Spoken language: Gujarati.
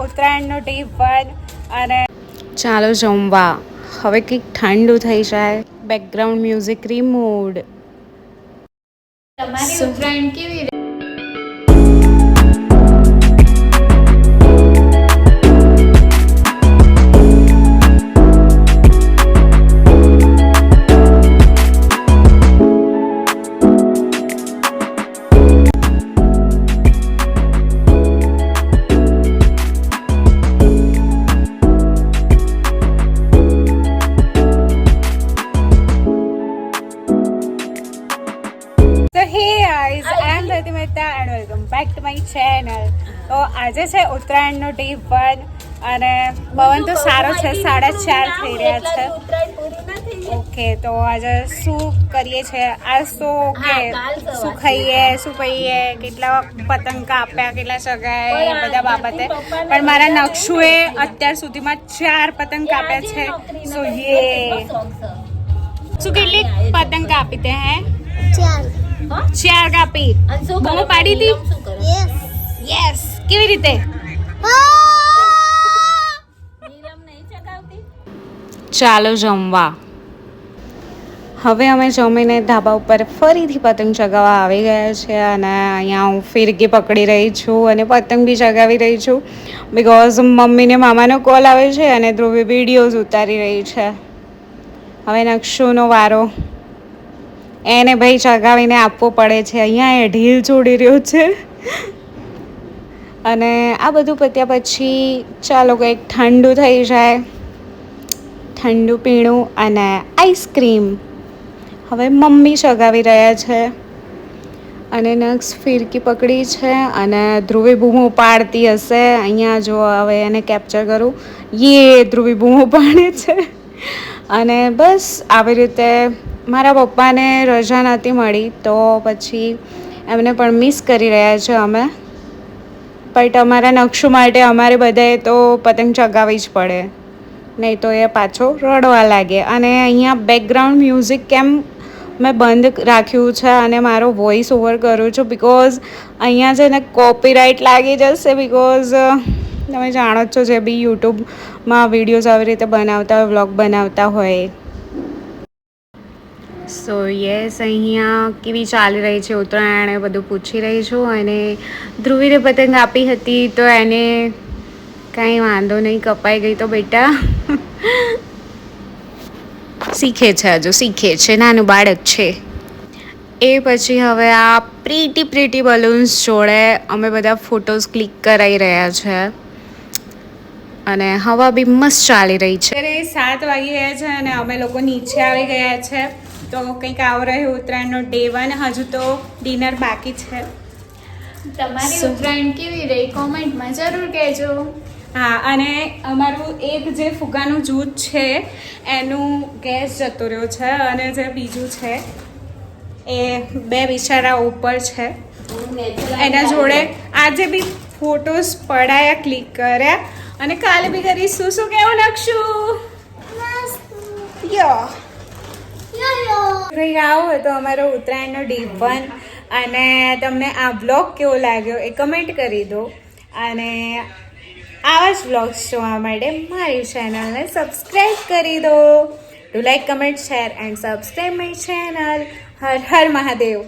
ઉત્તરાયણનો ડે 1 અને ચાલો જમવા. હવે કંઈક ઠંડુ થઈ જાય. Background music removed. તમારી ઉત્તરાયણ કેવી રહી? Back to my channel. તો આજે છે ઉત્તરાયણનો ડે 1 અને પવન તો સારો છે, 4:30 થઈ રહ્યા છે. ઓકે, તો આજે શું કરીએ છીએ? આજ તો કે શું ખાઈએ, શું પીએ, કેટલા પતંગ કાપ્યા, કેટલા સગાય, એ બધા બાબતે. પણ મારા નક્ષુએ અત્યાર સુધીમાં 4 પતંગ કાપ્યા છે. સો યે શું કેટલી પતંગ કાપી તે હે? 4 કાપી. બહુ પાડી દી. યસ. કેવી રીતે? ચાલો જમવા. હવે અમે જમીને ધાબા ઉપર ફરીથી પતંગ ચગાવવા આવી ગયા છે અને અહીંયા હું ફિરકી પકડી રહી છું અને પતંગ બી ચગાવી રહી છું બિકોઝ મમ્મીને મામાનો કોલ આવે છે અને ધ્રુવી વિડીયોઝ ઉતારી રહી છે. હવે નક્ષુનો વારો. એને ભાઈ ચગાવીને આપવો પડે છે. અહીંયા એ ઢીલ છોડી રહ્યો છે અને આ બધું પત્યા પછી ચાલો કંઈક ઠંડુ થઈ જાય, ઠંડુ પીણું અને આઈસ્ક્રીમ. હવે મમ્મી ચગાવી રહ્યા છે અને નક્ષ ફિરકી પકડી છે અને ધ્રુવી બૂમો પાડતી હશે. અહીંયા જો હવે એને કેપ્ચર કરું. યે ધ્રુવી બૂમો પાડે છે અને બસ આવી રીતે મારા પપ્પાને રજા નથી મળી તો પછી એમને પણ મિસ કરી રહ્યા છે અમે. બટ અમારા નક્ષુ માટે અમારે બધાએ તો પતંગ ચગાવવી જ પડે, નહીં તો એ પાછો રડવા લાગે. અને અહીંયા બેકગ્રાઉન્ડ મ્યુઝિક કેમ મેં બંધ રાખ્યું છે અને મારો વોઇસ ઓવર કરું છું બિકોઝ અહીંયા છે ને કોપીરાઇટ લાગી જશે. બિકોઝ તમે જાણો જ છો જે બી યુટ્યુબમાં વિડીયોઝ આવી રીતે બનાવતા હોય, વ્લોગ બનાવતા હોય. સો યસ, અહીંયા કેવી ચાલી રહી છે ઉત્તરાયણ એ બધું પૂછી રહી છું. અને ધ્રુવીને પતંગ આપી હતી તો એને કાંઈ વાંધો નહીં, કપાઈ ગઈ તો બેટા શીખે છે, હજુ શીખે છે, નાનું બાળક છે. એ પછી હવે આ પ્રીટી બલૂન્સ જોડે અમે બધા ફોટોઝ ક્લિક કરાવી રહ્યા છે અને હવા બી મસ્ત ચાલી રહી છે. અત્યારે 7 વાગી ગયા છે અને અમે લોકો નીચે આવી ગયા છે. તો કંઈક આવો રહ્યો ઉત્તરાયણનો ડે 1. હજુ તો ડિનર બાકી છે. તમારી ઉત્તરાયણ કેવી રહી કોમેન્ટમાં જરૂર કહેજો. હા, અને અમારું એક જે ફુગાનું જૂથ છે એનું ગેસ જતો રહ્યો છે અને જે બીજું છે એ 2 બિચારા ઉપર છે. એના જોડે આજે બી ફોટોઝ પડાયા, ક્લિક કર્યા અને કાલે બી કરીશું. શું કેવું નક્ષું? યો આવો હોય તો અમારો ઉત્તરાયણનો ડે 1 અને તમને આ બ્લોગ કેવો લાગ્યો એ કમેન્ટ કરી દો. અને આવા જ બ્લોગ્સ જોવા માટે મારી ચેનલને સબસ્ક્રાઈબ કરી દો. Do like, comment, share and subscribe my channel. Har Har Mahadev.